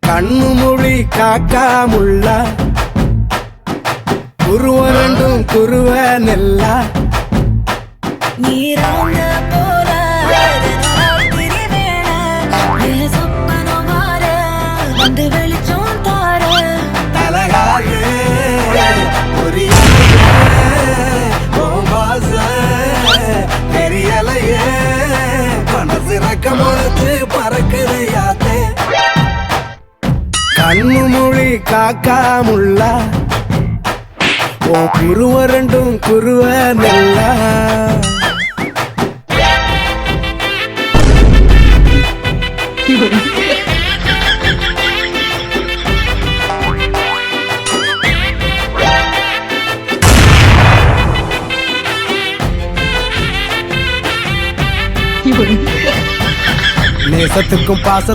கண்ணு மொழி காக்காமுள்ள குருவரண்டும் குருவ நெல்லா நீராங்க போல சொப்பனம் மாற வந்து வெளிச்சம் தார அழகாக தெரியலையே மனசிறக்க முளைச்சு பறக்குதையாத்தே கண்ணு மொழி காக்காமுள்ள ஓ குருவரண்டும் குருவ நெல்லா நேசத்துக்கும் பாச